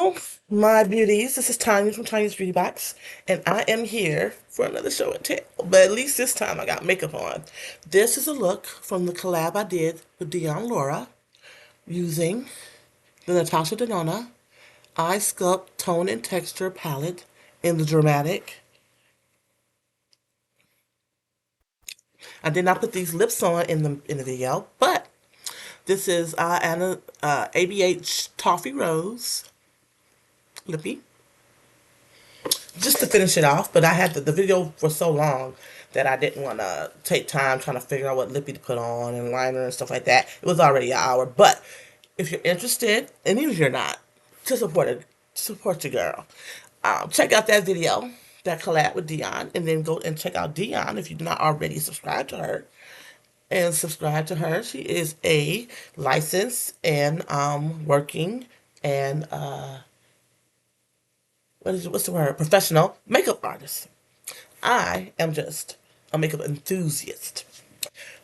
Hello, my beauties. This is Tanya from Tanya's Beauty Box, and I am here for another show and tell. But at least this time I got makeup on. This is a look from the collab I did with Dion Laura using the Natasha Denona Eye Sculpt Tone and Texture palette in the dramatic. I did not put these lips on in the video, but this is Anna ABH Toffee Rose lippy. Just to finish it off, but I had the video for so long that I didn't want to take time trying to figure out what lippy to put on and liner and stuff like that. It was already an hour, but if you're interested, and even if you're not, to support your girl, check out that video, that collab with Dion, and then go and check out Dion if you're not already subscribed to her. And subscribe to her. She is a licensed and working and what's the word? Professional makeup artist. I am just a makeup enthusiast.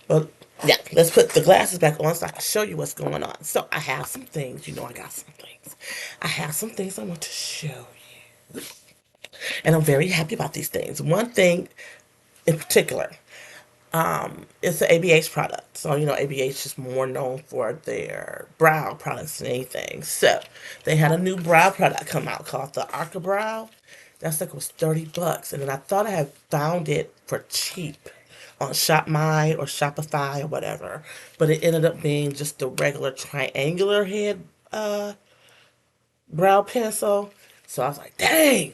But yeah, let's put the glasses back on so I can show you what's going on. So I have some things. You know I got some things. I have some things I want to show you. And I'm very happy about these things. One thing in particular, it's an ABH product. So, you know, ABH is more known for their brow products than anything. So, they had a new brow product come out called the Arca Brow. That's like it was 30 bucks. And then I thought I had found it for cheap on Shop My or Shopify or whatever. But it ended up being just the regular triangular head brow pencil. So I was like, dang,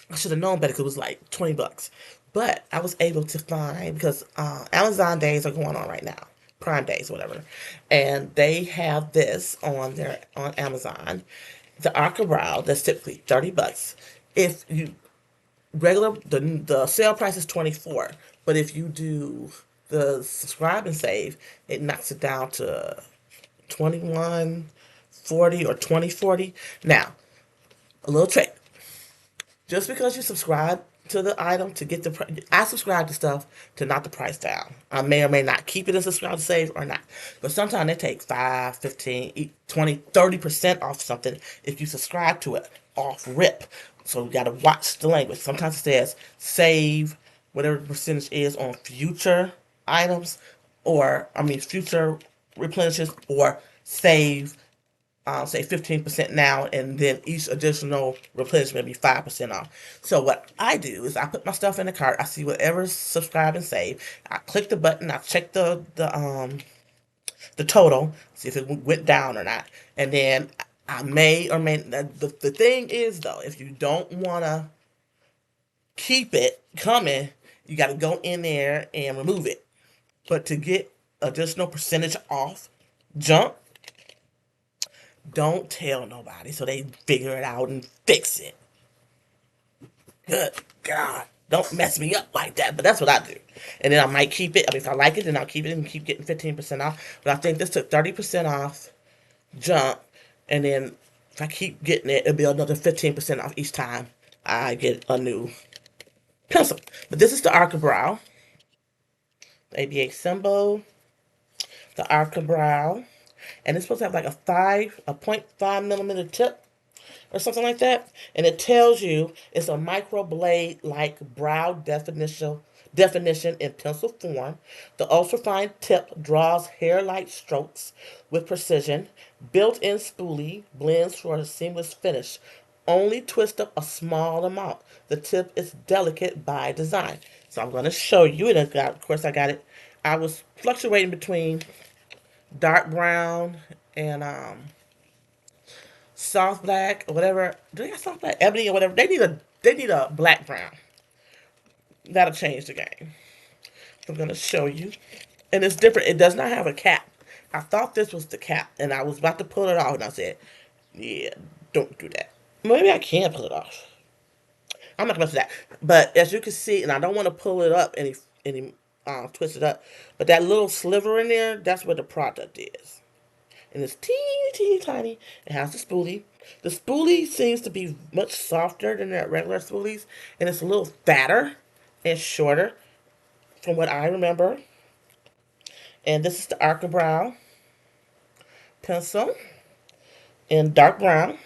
I should have known better because it was like 20 bucks. But I was able to find, because Amazon days are going on right now, Prime days, whatever. And they have this on Amazon, the Arca Brow, that's typically 30 bucks. If you the sale price is 24, but if you do the subscribe and save, it knocks it down to 21.40 or 20.40. Now, a little trick. Just because you subscribe to the item to get I subscribe to stuff to knock the price down. I may or may not keep it as subscribe to save or not. But sometimes they take 5, 15, 20, 30% off something if you subscribe to it off rip. So you got to watch the language. Sometimes it says save whatever the percentage is on future items, or I mean future replenishes, or save say 15% now, and then each additional replenishment be 5% off. So what I do is I put my stuff in the cart. I see whatever's subscribe and save. I click the button. I check the total, see if it went down or not, and then I may or may. The thing is though, if you don't wanna keep it coming, you got to go in there and remove it. But to get additional percentage off junk, don't tell nobody so they figure it out and fix it. Good God. Don't mess me up like that. But that's what I do. And then I might keep it. I mean, if I like it, then I'll keep it and keep getting 15% off. But I think this took 30% off jump. And then if I keep getting it, it'll be another 15% off each time I get a new pencil. But this is the Arca Brow. The ABA symbol. The Arca Brow. And it's supposed to have like a 0.5 millimeter tip or something like that. And it tells you it's a microblade like brow definition in pencil form. The ultrafine tip draws hair-like strokes with precision. Built-in spoolie blends for a seamless finish. Only twist up a small amount. The tip is delicate by design. So I'm going to show you, and of course I got it. I was fluctuating between dark brown and soft black or whatever. Do they got soft black, ebony or whatever? They need a black brown. That'll change the game. I'm gonna show you, and it's different. It does not have a cap. I thought this was the cap, and I was about to pull it off, and I said, "Yeah, don't do that." Maybe I can pull it off. I'm not gonna do that. But as you can see, and I don't want to pull it up any twist it up, but that little sliver in there, that's where the product is. And it's teeny, teeny, tiny. It has the spoolie. The spoolie seems to be much softer than that regular spoolies, and it's a little fatter and shorter, from what I remember. And this is the Arca Brow pencil in dark brown.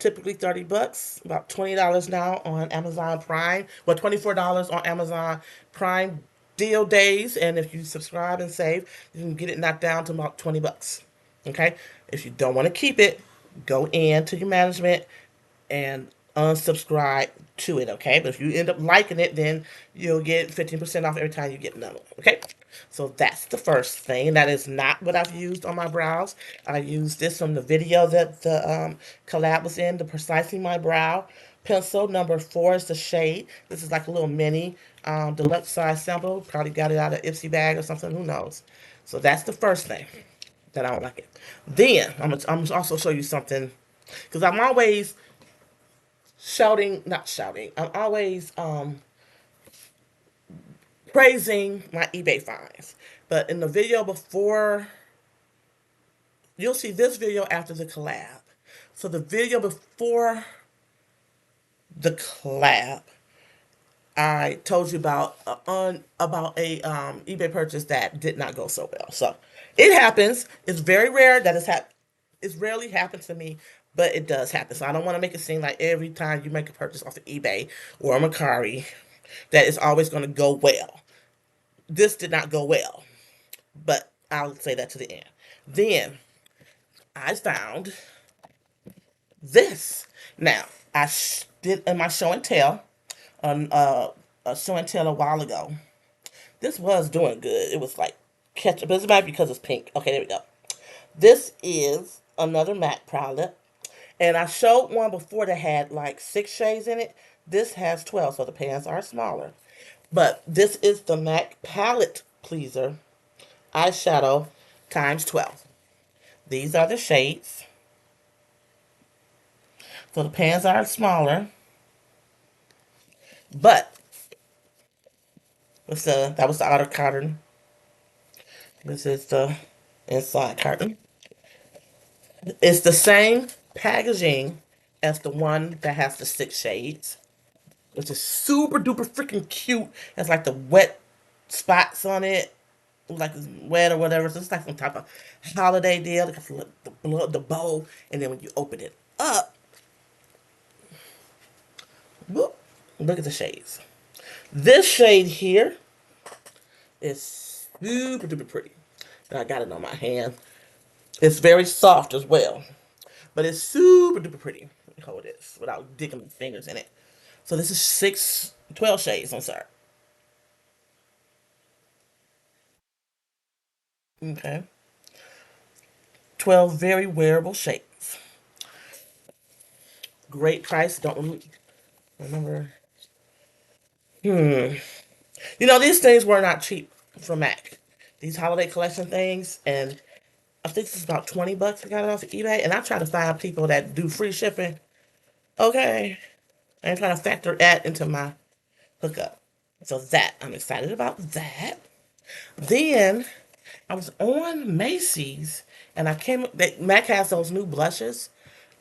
typically 30 bucks, about $20 now on Amazon Prime. Well, $24 on Amazon Prime deal days. And if you subscribe and save, you can get it knocked down to about 20 bucks. Okay? If you don't want to keep it, go into your management and unsubscribe to it, okay? But if you end up liking it, then you'll get 15% off every time you get another one, okay? So that's the first thing. That is not what I've used on my brows. I used this from the video that the collab was in, the Precisely My Brow pencil. Number 4 is the shade. This is like a little mini deluxe size sample. Probably got it out of Ipsy bag or something, who knows? So that's the first thing that I don't like it. Then I'm gonna also show you something because I'm always shouting, not shouting. I'm always praising my eBay finds. But in the video before, you'll see this video after the collab. So the video before the collab, I told you about about a eBay purchase that did not go so well. So it happens. It's very rare that it's rarely happens to me, but it does happen. So I don't want to make it seem like every time you make a purchase off of eBay or Mercari that it's always going to go well. This did not go well, but I'll say that to the end. Then I found this. Now I did in my show and tell on a show and tell a while ago. This was doing good. It was like ketchup. But it's bad because it's pink. Okay, there we go. This is another MAC palette. And I showed one before that had like 6 shades in it. This has 12, so the pans are smaller. But this is the MAC Palette Pleaser eyeshadow times 12. These are the shades. So the pans are smaller. But that was the outer carton. This is the inside carton. It's the same packaging as the one that has the 6 shades, which is super duper freaking cute. Has like the wet spots on it, like it's wet or whatever. So it's like some type of holiday deal. Like the bow, and then when you open it up, whoop, look at the shades. This shade here is super duper pretty. And I got it on my hand. It's very soft as well, but it's super duper pretty. Let me hold this without digging my fingers in it. So this is 12 shades. I'm sorry. Okay. 12 very wearable shades. Great price. Don't remember. Hmm. You know, these things were not cheap for MAC. These holiday collection things, and I think this is about 20 bucks. I got it off of eBay, and I try to find people that do free shipping. Okay. I ain't trying to factor that into my hookup. So that, I'm excited about that. Then I was on Macy's and Mac has those new blushes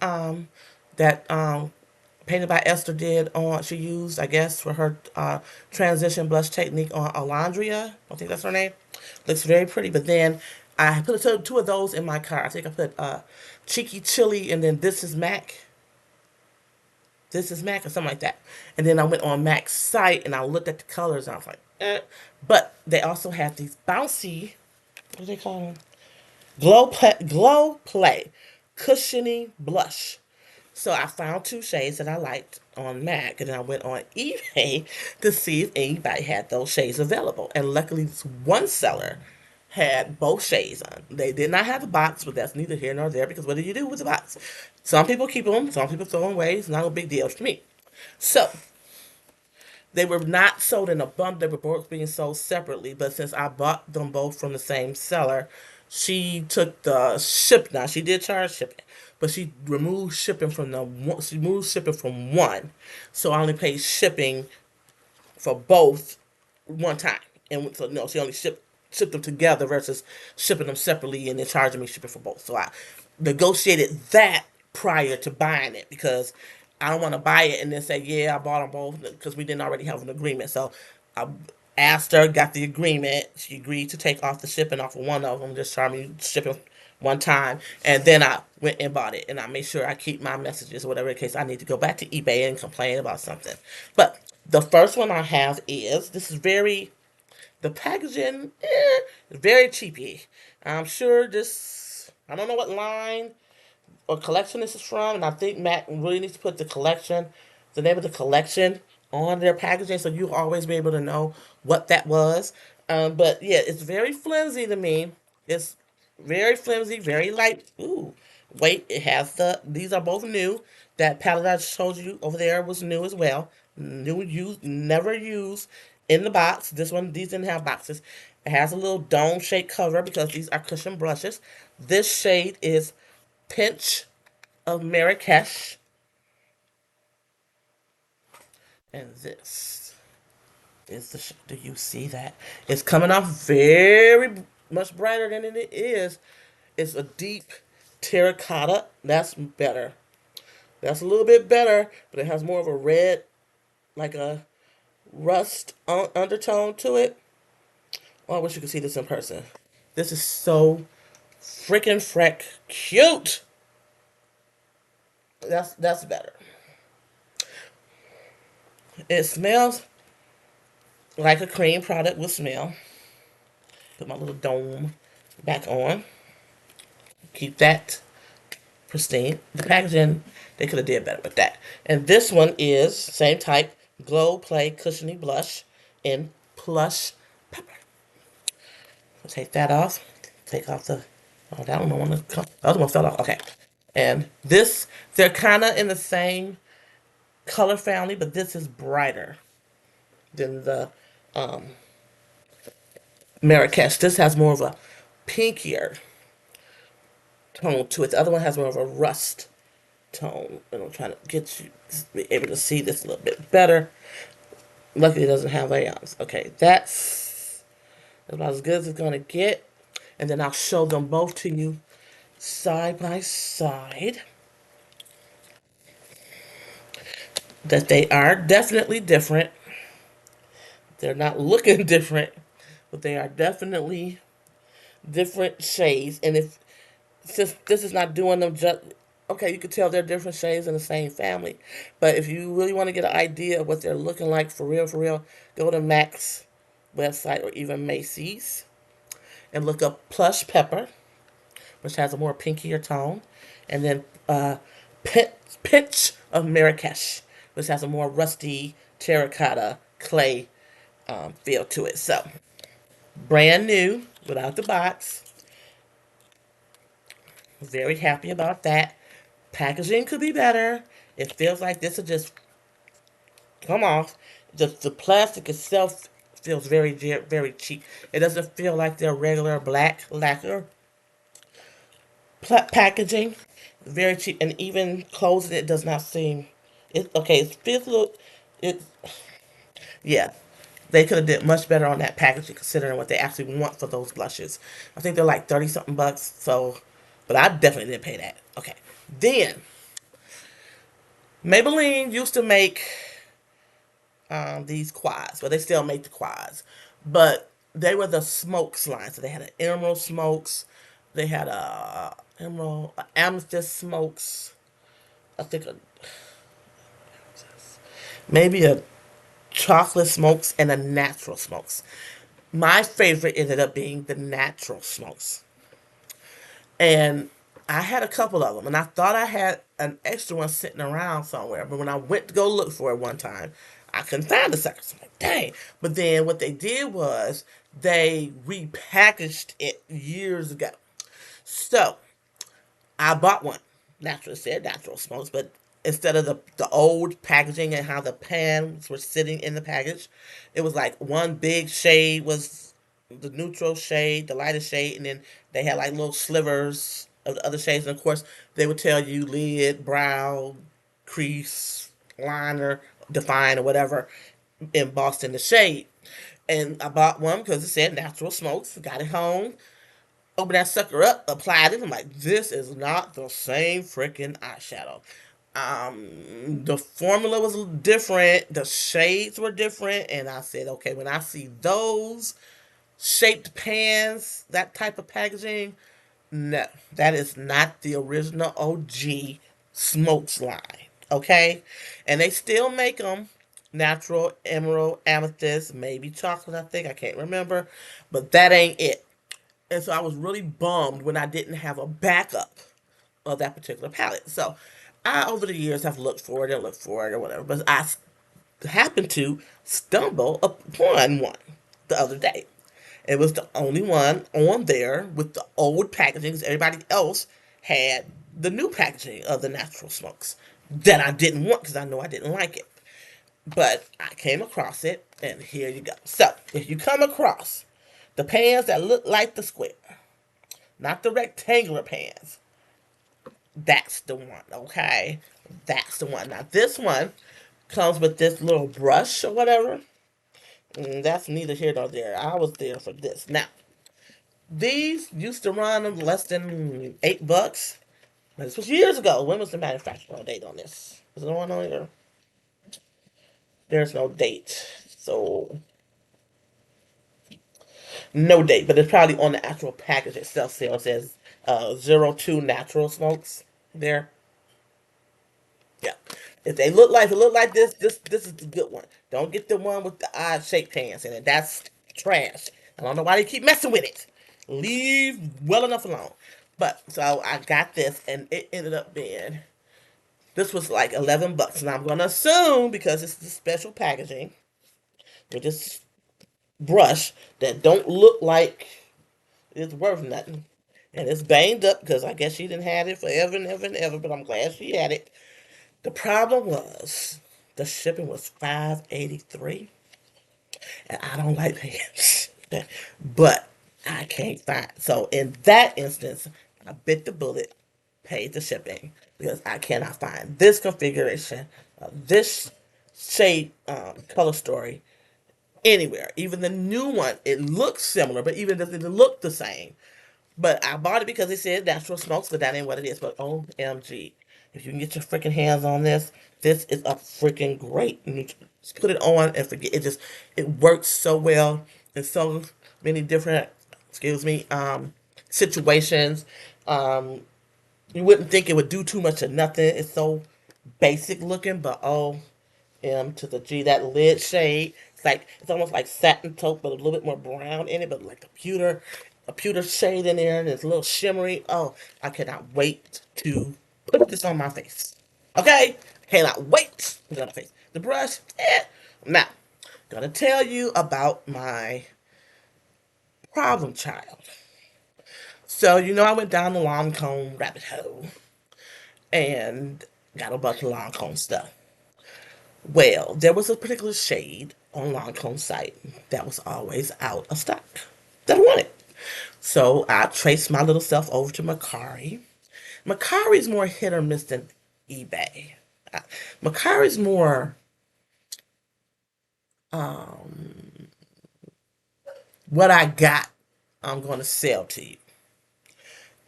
um, that Painted by Esther did on, she used, I guess, for her transition blush technique on Alondria. I think that's her name. Looks very pretty. But then I put two of those in my car. I think I put Cheeky Chili and then This Is Mac. This is Mac or something like that. And then I went on Mac's site and I looked at the colors and I was like, eh. But they also have these bouncy, what do they call them? Glow Play Cushiony Blush. So I found 2 shades that I liked on MAC, and then I went on eBay to see if anybody had those shades available. And luckily, this one seller had both shades on. They did not have a box, but that's neither here nor there because what do you do with the box? Some people keep them, some people throw them away. It's not a big deal to me. So they were not sold in a bundle. They were both being sold separately. But since I bought them both from the same seller, she took the ship. Now she did charge shipping, but she removed shipping from she removed shipping from one, so I only paid shipping for both one time. And so no, she only shipped them together versus shipping them separately and then charging me shipping for both. So I negotiated that prior to buying it because I don't want to buy it and then say, yeah, I bought them both because we didn't already have an agreement. So I asked her, got the agreement. She agreed to take off the shipping off of one of them, just charge me shipping one time. And then went and bought it, and I make sure I keep my messages or whatever in case I need to go back to eBay and complain about something. But the first one I have is this is very the packaging, very cheapy. I'm sure this. I don't know what line or collection this is from, and I think Mac really needs to put the name of the collection on their packaging, so you'll always be able to know what that was. But yeah, it's very flimsy to me. It's very flimsy, very light. Ooh, wait, it has the. These are both new. That palette I showed you over there was new as well. New, used, never used in the box. This one, these didn't have boxes. It has a little dome shaped cover because these are cushion brushes. This shade is Pinch of Marrakesh, and this is the. Do you see that? It's coming off very much brighter than it is. It's a deep terracotta. That's better. That's a little bit better, but it has more of a red, like a rust undertone to it. Oh, I wish you could see this in person. This is so freaking freck cute. That's better. It smells like a cream product would smell. Put my little dome back on. Keep that pristine. The packaging, they could have did better with that. And this one is same type, Glow Play Cushiony Blush in Plush Pepper. So take that off. Take off the. Oh, that one don't want to come. The other one fell off. Okay. And this, they're kind of in the same color family, but this is brighter than the Marrakesh. This has more of a pinkier tone to it. The other one has more of a rust tone. And I'm trying to get you to be able to see this a little bit better. Luckily, it doesn't have layouts. Okay, that's about as good as it's going to get. And then I'll show them both to you side by side. That they are definitely different. They're not looking different, but they are definitely different shades. And if since this is not doing them just okay, you could tell they're different shades in the same family. But if you really want to get an idea of what they're looking like for real, go to Mac's website or even Macy's and look up Plush Pepper, which has a more pinkier tone, and then Pinch of Marrakesh, which has a more rusty terracotta clay feel to it. So, brand new, without the box. Very happy about that. Packaging could be better. It feels like this will just come off. The plastic itself feels very cheap. It doesn't feel like their regular black lacquer packaging. Very cheap, and even closing it does not seem. It okay. It feels a little. It yeah. They could have did much better on that packaging considering what they actually want for those blushes. I think they're like 30 something bucks. So, but I definitely didn't pay that. Okay. Then Maybelline used to make these quads. Well, they still make the quads, but they were the smokes line. So they had an emerald smokes, they had a emerald, a amethyst smokes. I think maybe a chocolate smokes and a natural smokes. My favorite ended up being the natural smokes. And I had a couple of them, and I thought I had an extra one sitting around somewhere. But when I went to go look for it one time, I couldn't find the sucker. So I'm like, dang. But then what they did was they repackaged it years ago. So I bought one. Natural said natural smokes, but instead of the old packaging and how the pans were sitting in the package, it was like one big shade was the neutral shade, the lighter shade, and then they had like little slivers of the other shades. And of course, they would tell you lid, brow, crease, liner, define, or whatever embossed in the shade. And I bought one because it said natural smokes. Got it home, opened that sucker up, applied it. I'm like, this is not the same freaking eyeshadow. The formula was different, the shades were different, and I said, okay, when I see those shaped pans, that type of packaging, No, that is not the original OG smokes line. Okay, and they still make them natural emerald, amethyst, maybe chocolate. I think I can't remember, but that ain't it. And so I was really bummed when I didn't have a backup of that particular palette. So I, over the years, have looked for it and looked for it or whatever. But I happened to stumble upon one the other day. It was the only one on there with the old packaging, because everybody else had the new packaging of the natural smokes that I didn't want because I know I didn't like it. But I came across it, and here you go. So, if you come across the pans that look like the square, not the rectangular pans, that's the one, okay? That's the one. Now, this one comes with this little brush or whatever. That's neither here nor there. I was there for this. Now, these used to run less than $8. This was years ago. When was the manufacturing date on this? Is it on here? There's no date. So, no date, but it's probably on the actual package itself. Still, it says 02 natural smokes there. Yeah. If it look like this is the good one. Don't get the one with the odd shaped pants in it. That's trash. I don't know why they keep messing with it. Leave well enough alone. But so I got this, and it ended up being this was like $11, and I'm gonna assume because it's the special packaging with this brush that don't look like it's worth nothing, and it's banged up because I guess she didn't have it forever and ever and ever. But I'm glad she had it. The problem was the shipping was $5.83, and I don't like paying, but I can't find. So in that instance, I bit the bullet, paid the shipping because I cannot find this configuration, this shade, color story anywhere. Even the new one, it looks similar, but even doesn't look the same. But I bought it because it said natural smokes, but that ain't what it is. But OMG, if you can get your freaking hands on this, this is a freaking great. You just put it on and forget. It works so well in so many different, excuse me, situations. Um, you wouldn't think it would do too much of nothing. It's so basic looking, but oh, M to the G. That lid shade, it's almost like satin taupe, but a little bit more brown in it, but like a pewter shade in there, and it's a little shimmery. Oh, I cannot wait to put this on my face. Okay, cannot wait to put it on my face. The brush, Now, gonna tell you about my problem child. So I went down the Lancome rabbit hole and got a bunch of Lancome stuff. Well, there was a particular shade on Lancome's site that was always out of stock that I wanted. So I traced my little self over to Macari. Macari's more hit or miss than eBay. Uh, Macari's more um, what I got, I'm going to sell to you.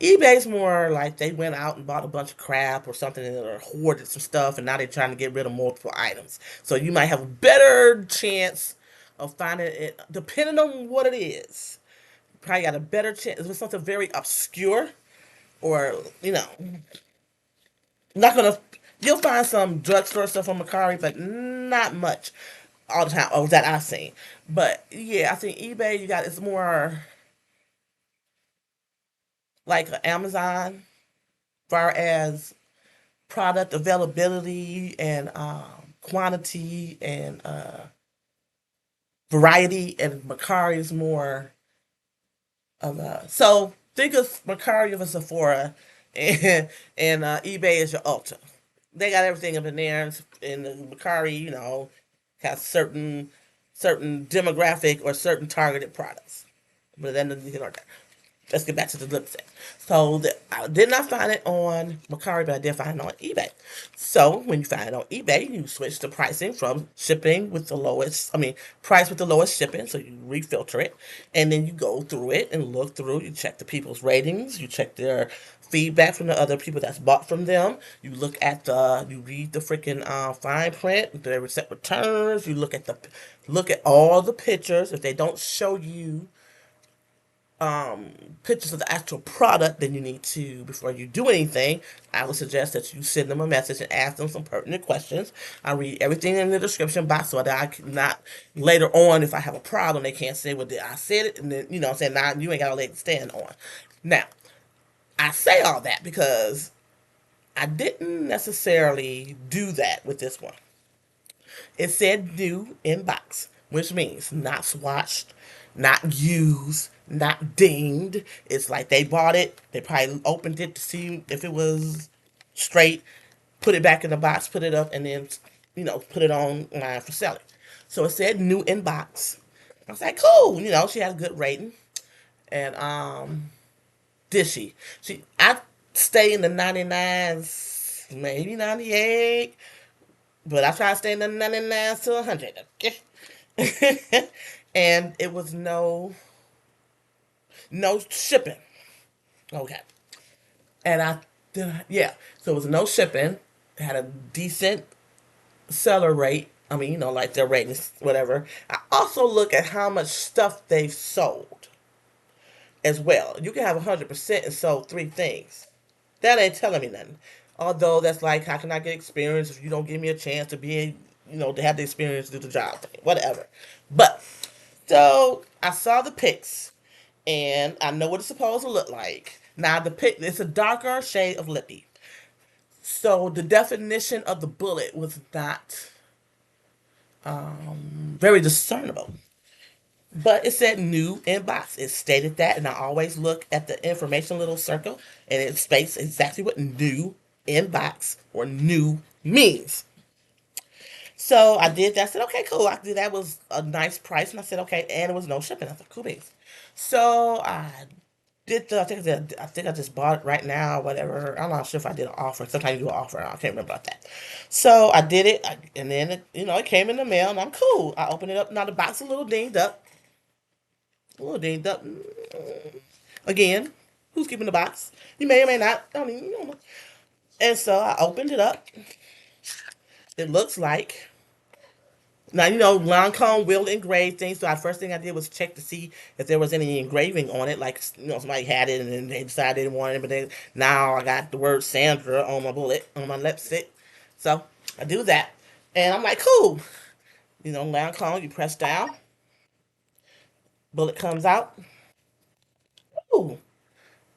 eBay's more like they went out and bought a bunch of crap or something or hoarded some stuff and now they're trying to get rid of multiple items. So you might have a better chance of finding it, depending on what it is. Probably got a better chance. If it's something very obscure or, not gonna, you'll find some drugstore stuff on Macari, but not much all the time, or that I've seen. But yeah, I think eBay, it's more like Amazon, far as product availability and quantity and variety, and Macari is more of a. So think of Macari of a Sephora, and eBay is your Ulta. They got everything up in there, and the Macari, has certain demographic or certain targeted products. But then you can let's get back to the lipstick. So I did not find it on Macari, but I did find it on eBay. So when you find it on eBay, you switch the pricing from shipping with the lowest, I mean, price with the lowest shipping. So you refilter it, and then you go through it and look through. You check the people's ratings. You check their feedback from the other people that's bought from them. You read the freaking fine print. They accept returns. You look at all the pictures. If they don't show you um, pictures of the actual product, then you need to, before you do anything, I would suggest that you send them a message and ask them some pertinent questions. I read everything in the description box so that I can not, later on, if I have a problem, they can't say, well, I said it, and then, you know what I'm saying, now you ain't got a leg to stand on. Now, I say all that because I didn't necessarily do that with this one. It said new inbox, which means not swatched, not used, not dinged. It's like they bought it, they probably opened it to see if it was straight, put it back in the box, put it up, and then, put it online for selling. So it said new inbox. I was like, cool. She had a good rating. And did she? I stay in the 99s, maybe 98, but I try to stay in the 99 to 100. Okay? And it was no shipping. Okay. And yeah. So it was no shipping. It had a decent seller rate. I mean, like their ratings, whatever. I also look at how much stuff they've sold as well. You can have 100% and sold three things. That ain't telling me nothing. Although that's like, how can I get experience if you don't give me a chance to to have the experience to do the job thing, whatever. But so I saw the pics, and I know what it's supposed to look like. Now the pic, it's a darker shade of lippy. So the definition of the bullet was not very discernible. But it said new inbox. It stated that, and I always look at the information little circle, and it states exactly what new inbox or new means. So I did that. I said, okay, cool. I did that. Was a nice price, and I said, okay, and it was no shipping. I said, cool beans. So I did the. I think I just bought it right now, whatever. I'm not sure if I did an offer. Sometimes you do an offer. I can't remember about that. So I did it, and then it came in the mail, and I'm cool. I opened it up. Now the box is a little dinged up. A little dinged up. Again, who's keeping the box? You may or may not. I don't even know. And so I opened it up. It looks like now Lancome will engrave things. So the first thing I did was check to see if there was any engraving on it. Like somebody had it and then they decided they didn't want it, but then now I got the word Sandra on my bullet on my lipstick. So I do that, and I'm like, cool. Lancome, you press down, bullet comes out. Ooh,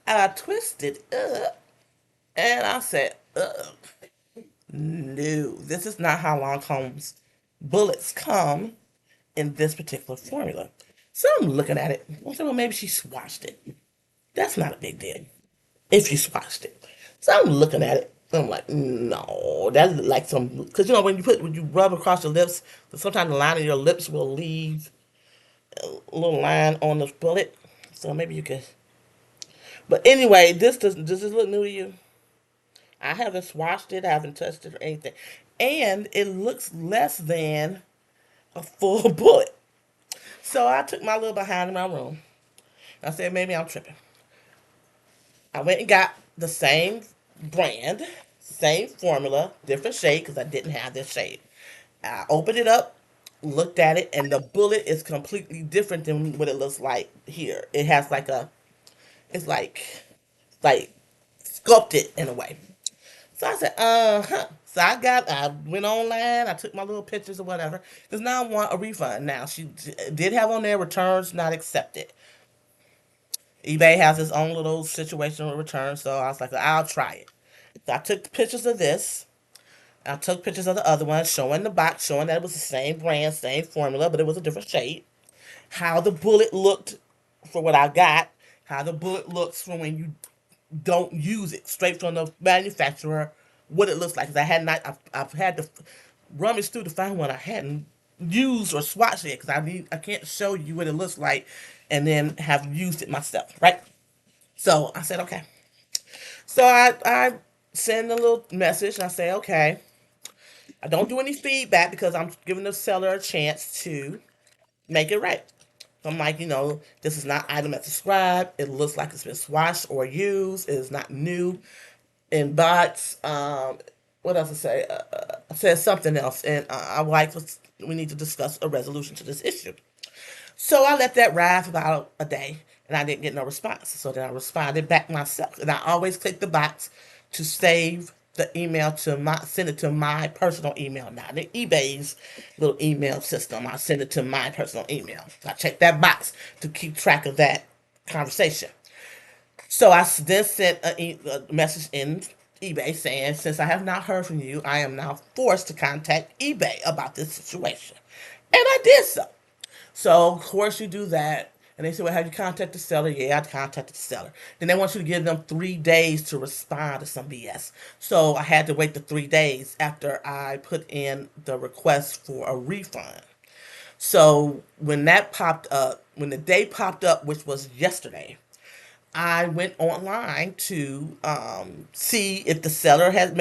and I twisted up, and I said, ugh. No, this is not how Lancome's bullets come in this particular formula. So I'm looking at it. I said, well, maybe she swatched it. That's not a big deal if she swatched it. So I'm looking at it. I'm like, no, that's like some, because when you rub across your lips, sometimes the line of your lips will leave a little line on the bullet. So maybe you can. But anyway, does this look new to you? I haven't swatched it, I haven't touched it or anything. And it looks less than a full bullet. So I took my little behind in my room. I said, maybe I'm tripping. I went and got the same brand, same formula, different shade because I didn't have this shade. I opened it up, looked at it, and the bullet is completely different than what it looks like here. It has it's like sculpted in a way. So I said, huh. So I went online, I took my little pictures or whatever, because now I want a refund. Now, she did have on there returns not accepted. eBay has its own little situation with returns, so I was like, I'll try it. So I took pictures of this. I took pictures of the other one, showing the box, showing that it was the same brand, same formula, but it was a different shade. How the bullet looked for what I got, how the bullet looks from when you don't use it straight from the manufacturer, what it looks like. Because I've had to rummage through to find one I hadn't used or swatched it because I can't show you what it looks like and then have used it myself, right? So I said okay. So I send a little message and I say okay. I don't do any feedback because I'm giving the seller a chance to make it right. So I'm like, this is not item as described. It looks like it's been swatched or used. It is not new in box. What else to say? I said something else, and I like we need to discuss a resolution to this issue. So I let that ride for about a day, and I didn't get no response. So then I responded back myself, and I always click the box to save the email to my send it to my personal email, not the eBay's little email system. I send it to my personal email. So I check that box to keep track of that conversation. So I then sent a message in eBay saying, since I have not heard from you, I am now forced to contact eBay about this situation. And I did so. So, of course, you do that. And they say, well, have you contacted the seller? Yeah, I contacted the seller. Then they want you to give them 3 days to respond to some BS. So I had to wait the 3 days after I put in the request for a refund. So when that popped up, when the day popped up, which was yesterday, I went online to see if the seller had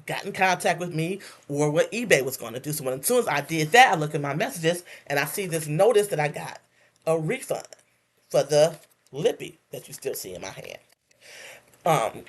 got in contact with me or what eBay was going to do. So when, as soon as I did that, I look at my messages and I see this notice that I got a refund for the lippy that you still see in my hand.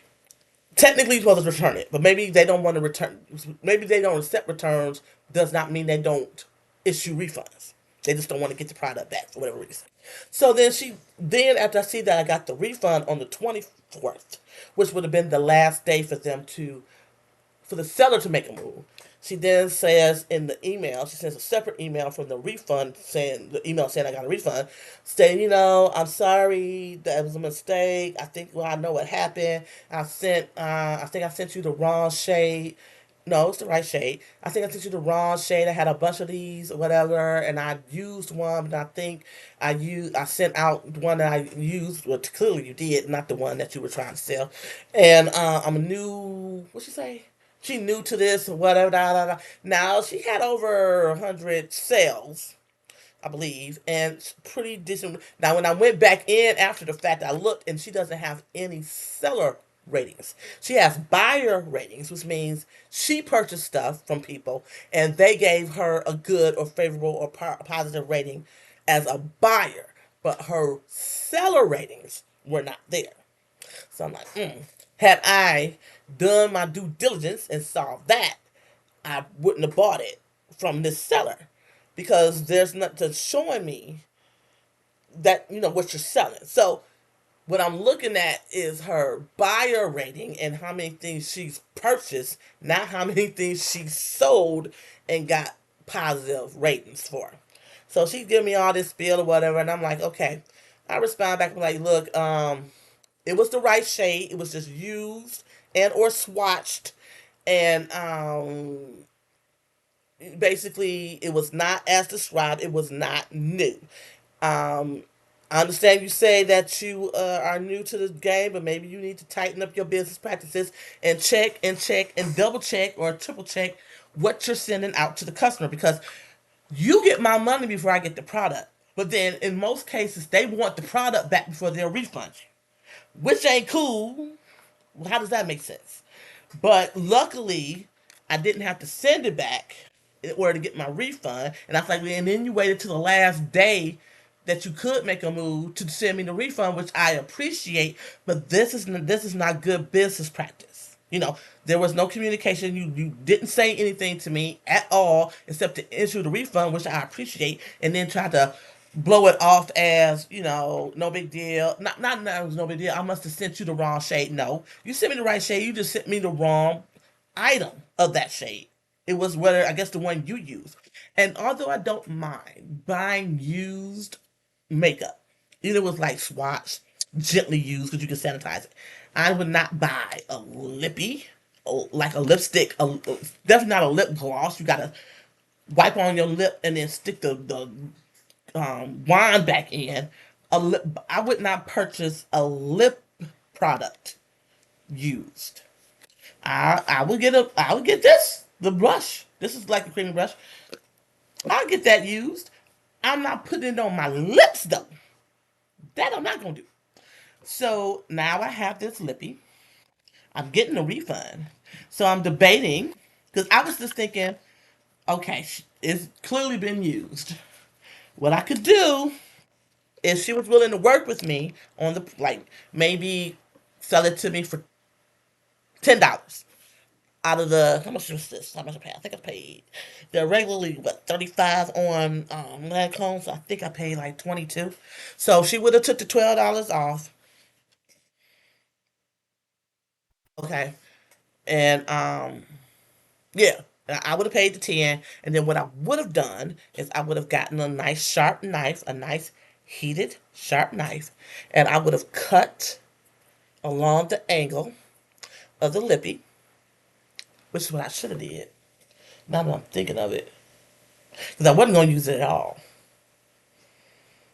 Technically, you're supposed to return it, but maybe they don't want to return. Maybe they don't accept returns. Does not mean they don't issue refunds. They just don't want to get the product back for whatever reason. So then after I see that I got the refund on the 24th, which would have been the last day for the seller to make a move. She then says in the email, she sends a separate email from the refund saying, the email saying I got a refund, saying, I'm sorry, that was a mistake. I think, well, I know what happened. I think I sent you the wrong shade. No, it's the right shade. I think I sent you the wrong shade. I had a bunch of these or whatever, and I used one, but I think I sent out the one that I used. Well, clearly you did, not the one that you were trying to sell. And I'm a new. What she say? She new to this or whatever. Da, da, da. Now she had over 100 sales, I believe, and it's pretty decent. Now, when I went back in after the fact, I looked and she doesn't have any seller ratings. She has buyer ratings, which means she purchased stuff from people and they gave her a good or favorable or positive rating as a buyer, but her seller ratings were not there. So I'm like, had I done my due diligence and saw that, I wouldn't have bought it from this seller because there's nothing showing me that what you're selling. So what I'm looking at is her buyer rating and how many things she's purchased, not how many things she sold and got positive ratings for. So she's giving me all this spiel or whatever, and I'm like, okay. I respond back, I'm like, look, it was the right shade. It was just used and or swatched, and basically it was not as described. It was not new. Um, I understand you say that you are new to the game, but maybe you need to tighten up your business practices and check and double check or triple check what you're sending out to the customer because you get my money before I get the product. But then in most cases, they want the product back before they'll refund you, which ain't cool. How does that make sense? But luckily, I didn't have to send it back in order to get my refund. And I was like, and then you waited till the last day that you could make a move to send me the refund, which I appreciate. But this is not good business practice. There was no communication. You didn't say anything to me at all except to issue the refund, which I appreciate, and then try to blow it off as no big deal. Not that it was no big deal. I must have sent you the wrong shade. No, you sent me the right shade. You just sent me the wrong item of that shade. It was whether I guess the one you used. And although I don't mind buying used makeup, either with like swatch, gently used because you can sanitize it, I would not buy a lippy, like a lipstick. Definitely not a lip gloss. You gotta wipe on your lip and then stick the wand back in. I would not purchase a lip product used. I would get this the brush. This is like a cream brush. I'll get that used. I'm not putting it on my lips though. That I'm not gonna do. So now I have this lippy. I'm getting a refund. So I'm debating because I was just thinking, okay, it's clearly been used. What I could do if she was willing to work with me on maybe sell it to me for $10. out of the, how much was this? How much I paid? I think I paid the regularly what 35 on Lancome, so I think I paid like 22. So she would have took the $12 off. Okay, and yeah, I would have paid the 10, and then what I would have done is I would have gotten a nice sharp knife, a nice heated sharp knife, and I would have cut along the angle of the lippy, which is what I should have did. Now that I'm thinking of it, because I wasn't going to use it at all.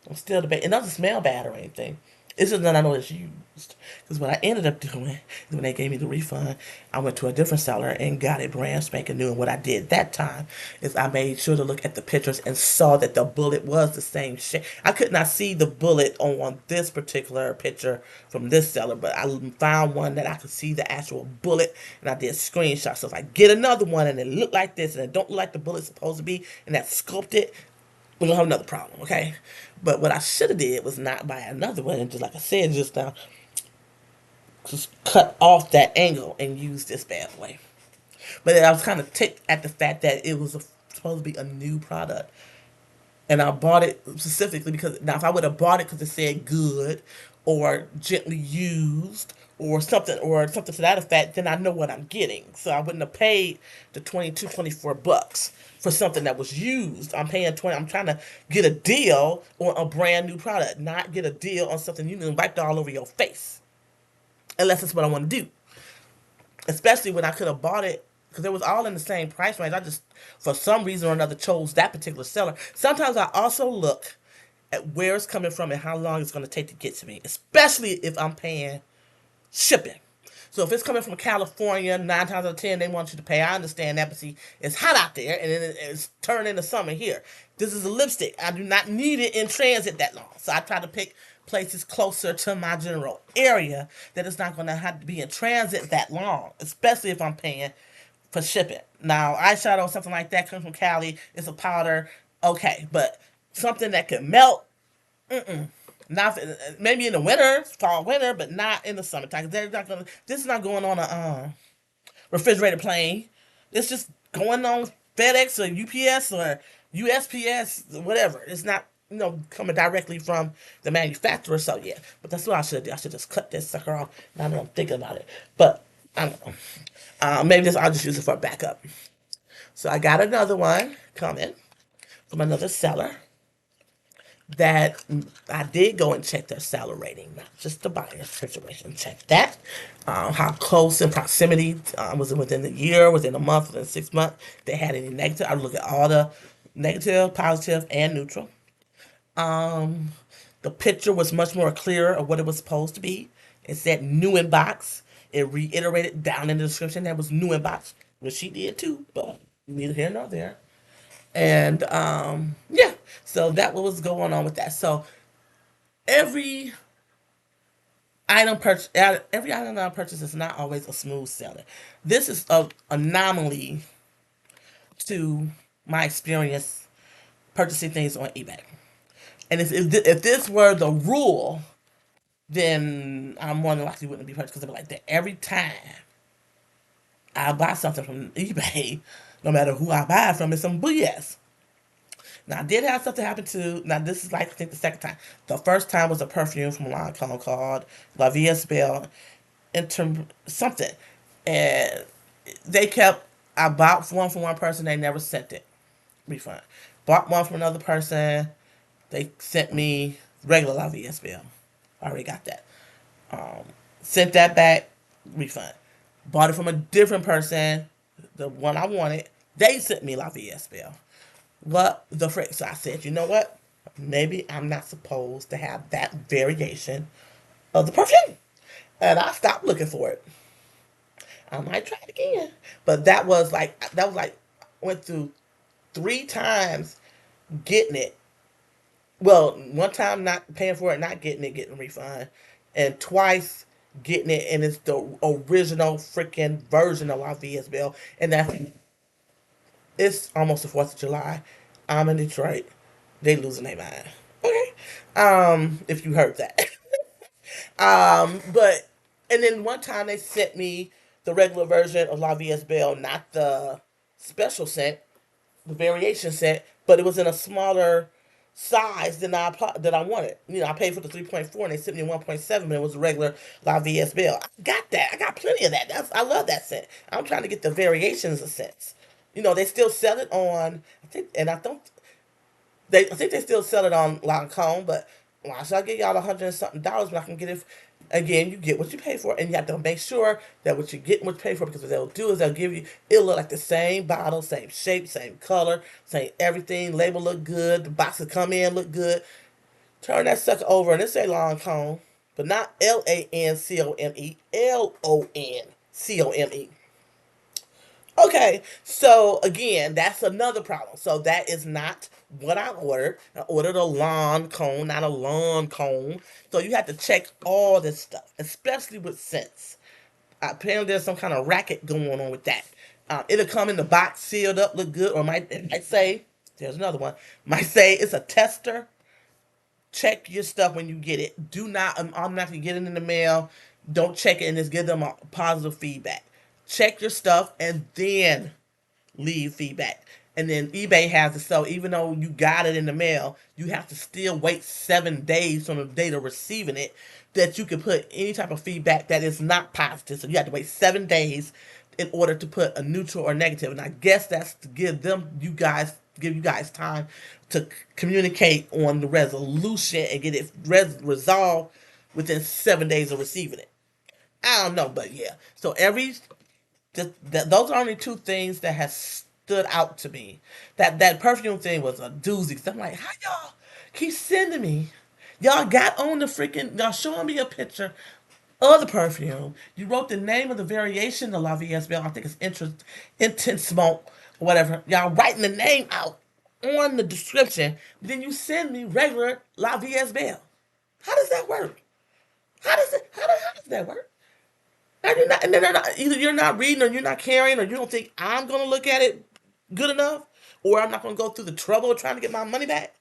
I'm still debating. It doesn't smell bad or anything. It's just that I know it's used. Because what I ended up doing is when they gave me the refund, I went to a different seller and got it brand spanking new. And what I did that time is I made sure to look at the pictures and saw that the bullet was the same shape. I could not see the bullet on this particular picture from this seller, but I found one that I could see the actual bullet, and I did screenshots. So if I get another one and it looked like this and it don't look like the bullet's supposed to be, and that's sculpted, we're gonna have another problem, okay? But what I should have did was not buy another one, and just like I said just now, just cut off that angle and use this bad boy. But then I was kind of ticked at the fact that it was supposed to be a new product, and I bought it specifically because now if I would have bought it because it said good or gently used or something to that effect, then I know what I'm getting. So I wouldn't have paid the 22, 24 bucks for something that was used. I'm paying 20. I'm trying to get a deal on a brand new product, not get a deal on something you can wipe all over your face. Unless that's what I want to do. Especially when I could have bought it because it was all in the same price range. I just, for some reason or another, chose that particular seller. Sometimes I also look at where it's coming from and how long it's going to take to get to me, especially if I'm paying shipping. So if it's coming from California, 9 times out of 10 they want you to pay. I understand that, but see, it's hot out there, and it's turning into summer here. This is a lipstick. I do not need it in transit that long, so I try to pick places closer to my general area that it's not going to have to be in transit that long, especially if I'm paying for shipping. Now, eyeshadow or something like that comes from Cali. It's a powder, okay, but something that can melt, not maybe in the winter, fall, winter, but not in the summertime. They're not gonna. This is not going on a refrigerated plane. It's just going on FedEx or UPS or USPS, whatever. It's not coming directly from the manufacturer. So yeah, but that's what I should do. I should just cut this sucker off. Now that I'm thinking about it, but I don't know. Maybe this I'll just use it for backup. So I got another one coming from another seller that I did go and check their seller rating, not just the buyer situation. Check that. How close in proximity was it within the year, within a month, within 6 months? They had any negative? I look at all the negative, positive, and neutral. Um, the picture was much more clearer of what it was supposed to be. It said new in box. It reiterated down in the description that was new in box, which she did too, but neither here nor there. And yeah, so that was going on with that. So every every item that I purchase is not always a smooth sailing. This is a anomaly to my experience purchasing things on eBay. And if this were the rule, then I more than likely wouldn't be purchasing because like that every time I buy something from eBay, no matter who I buy it from, it's some BS. Now, I did have something happen to. Now, this is like, I think, the second time. The first time was a perfume from Lancome called lovelies something. And they kept, I bought one from one person, they never sent it. Refund. Bought one from another person, they sent me regular lovelies. I already got that. Sent that back, refund. Bought it from a different person, the one I wanted, they sent me lovelies. What the frick? So I said, you know what? Maybe I'm not supposed to have that variation of the perfume. And I stopped looking for it. I might try it again. But that was like went through 3 times getting it. Well, one time not paying for it, not getting it, getting a refund. And twice getting it and it's the original freaking version of our VS And that's it's almost the 4th of July. I'm in Detroit. They losing their mind. Okay. If you heard that. But and then one time they sent me the regular version of La Vie Belle, not the special scent, the variation set, but it was in a smaller size than I wanted. You know, I paid for the 3.4 and they sent me 1.7, and it was a regular La Vie Belle. I got that. I got plenty of that. I love that scent. I'm trying to get the variations of scents. You know, they still sell it on. I think, and I don't I think they still sell it on Lancome, but why should I give y'all $100 and something when I can get it? Again, you get what you pay for, and you have to make sure that what you get what you pay for, because what they'll do is they'll give you, it'll look like the same bottle, same shape, same color, same everything. Label look good, the box will come in look good. Turn that sucker over and it say Lancome, but not Lancome, Loncome. Okay, so again, that's another problem. So that is not what I ordered. I ordered a lawn cone, not a lawn cone. So you have to check all this stuff, especially with scents. Apparently, there's some kind of racket going on with that. It'll come in the box, sealed up, look good, or it might say, there's another one, might say it's a tester. Check your stuff when you get it. Do not automatically get it in the mail. Don't check it and just give them a positive feedback. Check your stuff and then leave feedback. And then eBay has it so even though you got it in the mail, you have to still wait 7 days from the date of receiving it that you can put any type of feedback that is not positive. So you have to wait 7 days in order to put a neutral or negative. And I guess that's to give you guys time to communicate on the resolution and get it resolved within 7 days of receiving it. I don't know, but yeah. So those are only two things that has stood out to me. That perfume thing was a doozy. So I'm like, how y'all keep sending me? Y'all got on the freaking. Y'all showing me a picture of the perfume. You wrote the name of the variation of La Vie Belle. I think it's intense smoke or whatever. Y'all writing the name out on the description. But then you send me regular La Vie Belle. How does that work? How does that work? And you're not, and then either you're not reading or you're not caring or you don't think I'm going to look at it good enough or I'm not going to go through the trouble of trying to get my money back.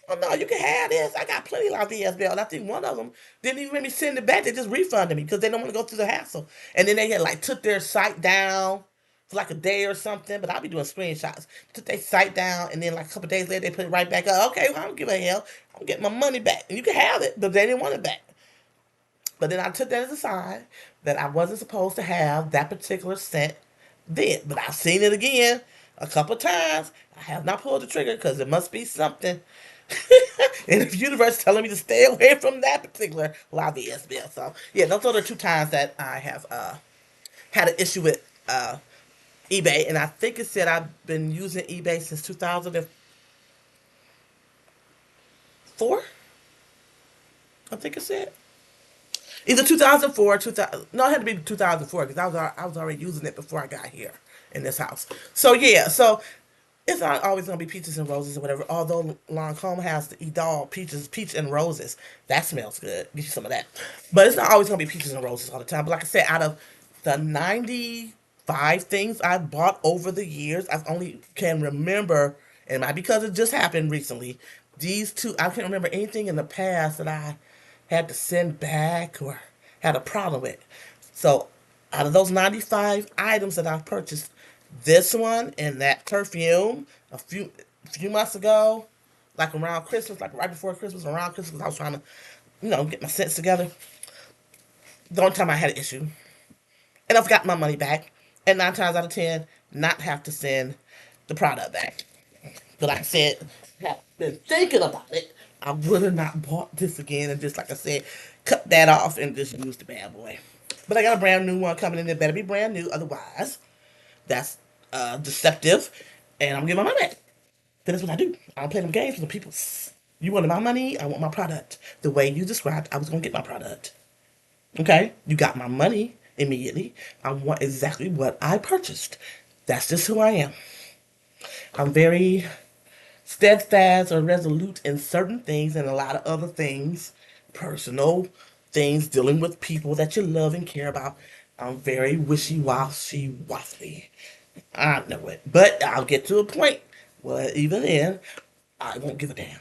Oh no, you can have this. I got plenty of VSBL. And I think one of them didn't even make me send it back. They just refunded me because they don't want to go through the hassle. And then they had like took their site down for like a day or something. But I'll be doing screenshots. Took their site down and then like a couple days later they put it right back up. Okay, well I don't give a hell. I'm getting my money back. And you can have it, but they didn't want it back. But then I took that as a sign that I wasn't supposed to have that particular scent then. But I've seen it again a couple times. I have not pulled the trigger because it must be something. And the universe telling me to stay away from that particular lobby SBL. So yeah, those are the two times that I have had an issue with eBay, and I think it said I've been using eBay since 2004. I think it said. Either 2004 or 2000. No, it had to be 2004 because I was already using it before I got here in this house. So yeah, so it's not always gonna be peaches and roses or whatever. Although Lancome has the Edal peach and roses. That smells good. Get you some of that. But it's not always gonna be peaches and roses all the time. But like I said, out of the 95 things I've bought over the years, I only can remember, and it might be because it just happened recently. These two, I can't remember anything in the past that I had to send back or had a problem with. So, out of those 95 items that I've purchased, this one and that perfume a few months ago, like around Christmas, like right before Christmas, around Christmas, I was trying to, get my sense together. The only time I had an issue, and I've got my money back, and 9 times out of 10, not have to send the product back. But like I said, have been thinking about it. I would have not bought this again and just like I said, cut that off and just use the bad boy. But I got a brand new one coming in. It better be brand new, otherwise that's deceptive, and I'm giving my money back. That's what I do. I don't play them games with the people. You wanted my money, I want my product. The way you described, I was gonna get my product. Okay, you got my money immediately. I want exactly what I purchased. That's just who I am. I'm very steadfast or resolute in certain things and a lot of other things, personal things, dealing with people that you love and care about. I'm very wishy-washy, waffly. I know it. But I'll get to a point where even then, I won't give a damn.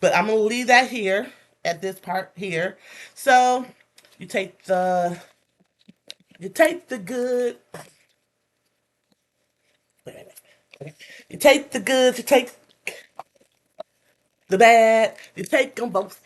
But I'm going to leave that here at this part here. So you take the You take the good. Wait, wait, wait. Okay. You take the good, you take the bad, you take them both.